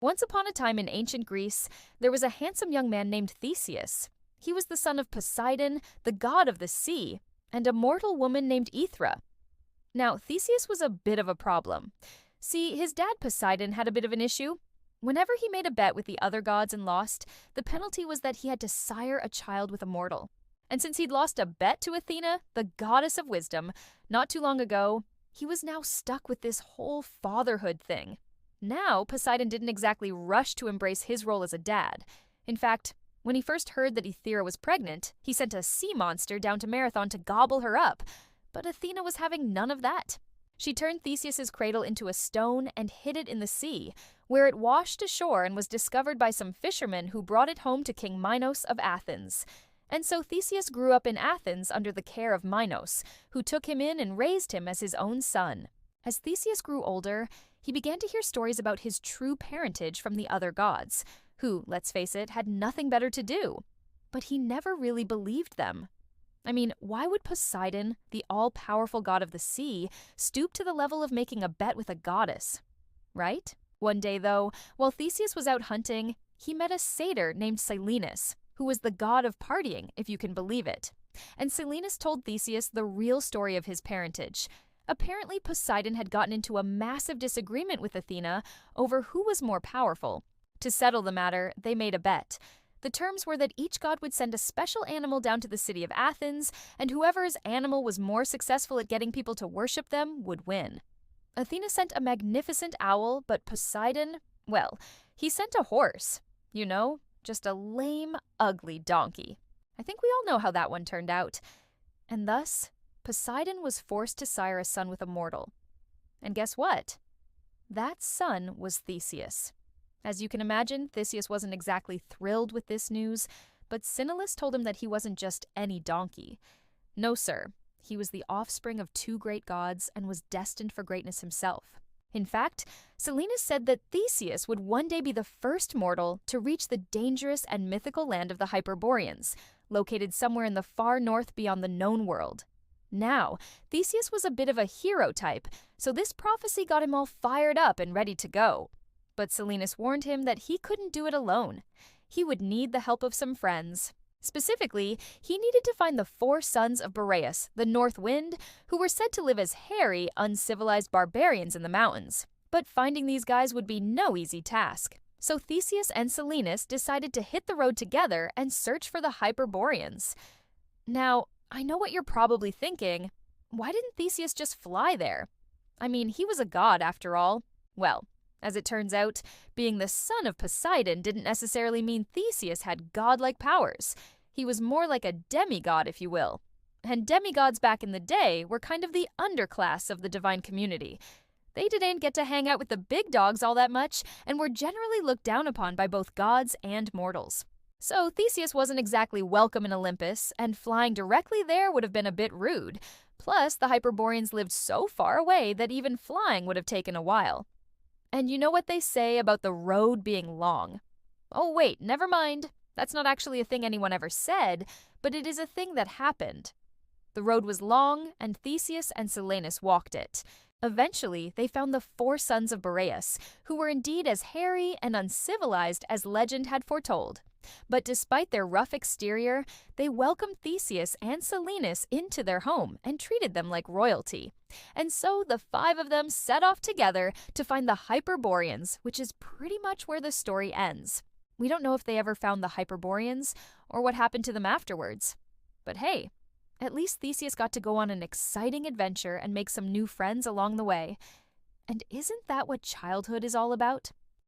Once upon a time in ancient Greece, there was a handsome young man named Theseus. He was the son of Poseidon, the god of the sea, and a mortal woman named Aethra. Now, Theseus was a bit of a problem. See, his dad Poseidon had a bit of an issue. Whenever he made a bet with the other gods and lost, the penalty was that he had to sire a child with a mortal. And since he'd lost a bet to Athena, the goddess of wisdom, not too long ago, he was now stuck with this whole fatherhood thing. Now, Poseidon didn't exactly rush to embrace his role as a dad. In fact, when he first heard that Aethra was pregnant, he sent a sea monster down to Marathon to gobble her up. But Athena was having none of that. She turned Theseus's cradle into a stone and hid it in the sea, where it washed ashore and was discovered by some fishermen who brought it home to King Minos of Athens. And so Theseus grew up in Athens under the care of Minos, who took him in and raised him as his own son. As Theseus grew older, he began to hear stories about his true parentage from the other gods, who, let's face it, had nothing better to do. But he never really believed them. I mean, why would Poseidon, the all-powerful god of the sea, stoop to the level of making a bet with a goddess? Right? One day, though, while Theseus was out hunting, he met a satyr named Silenus, who was the god of partying, if you can believe it. And Silenus told Theseus the real story of his parentage. Apparently, Poseidon had gotten into a massive disagreement with Athena over who was more powerful. To settle the matter, they made a bet. The terms were that each god would send a special animal down to the city of Athens, and whoever's animal was more successful at getting people to worship them would win. Athena sent a magnificent owl, but Poseidon, well, he sent a horse. You know, just a lame, ugly donkey. I think we all know how that one turned out. And thus, Poseidon was forced to sire a son with a mortal. And guess what? That son was Theseus. As you can imagine, Theseus wasn't exactly thrilled with this news, but Sthenelus told him that he wasn't just any donkey. No, sir. He was the offspring of two great gods and was destined for greatness himself. In fact, Silenus said that Theseus would one day be the first mortal to reach the dangerous and mythical land of the Hyperboreans, located somewhere in the far north beyond the known world. Now, Theseus was a bit of a hero type, so this prophecy got him all fired up and ready to go. But Silenus warned him that he couldn't do it alone. He would need the help of some friends. Specifically, he needed to find the 4 sons of Boreas, the North Wind, who were said to live as hairy, uncivilized barbarians in the mountains. But finding these guys would be no easy task. So Theseus and Silenus decided to hit the road together and search for the Hyperboreans. Now, I know what you're probably thinking. Why didn't Theseus just fly there? I mean, he was a god after all. Well, as it turns out, being the son of Poseidon didn't necessarily mean Theseus had godlike powers. He was more like a demigod, if you will. And demigods back in the day were kind of the underclass of the divine community. They didn't get to hang out with the big dogs all that much and were generally looked down upon by both gods and mortals. So Theseus wasn't exactly welcome in Olympus, and flying directly there would have been a bit rude. Plus, the Hyperboreans lived so far away that even flying would have taken a while. And you know what they say about the road being long? Oh wait, never mind. That's not actually a thing anyone ever said, but it is a thing that happened. The road was long, and Theseus and Silenus walked it. Eventually, they found the 4 sons of Boreas, who were indeed as hairy and uncivilized as legend had foretold. But despite their rough exterior, they welcomed Theseus and Silenus into their home and treated them like royalty. And so the 5 of them set off together to find the Hyperboreans, which is pretty much where the story ends. We don't know if they ever found the Hyperboreans or what happened to them afterwards. But hey, at least Theseus got to go on an exciting adventure and make some new friends along the way. And isn't that what childhood is all about?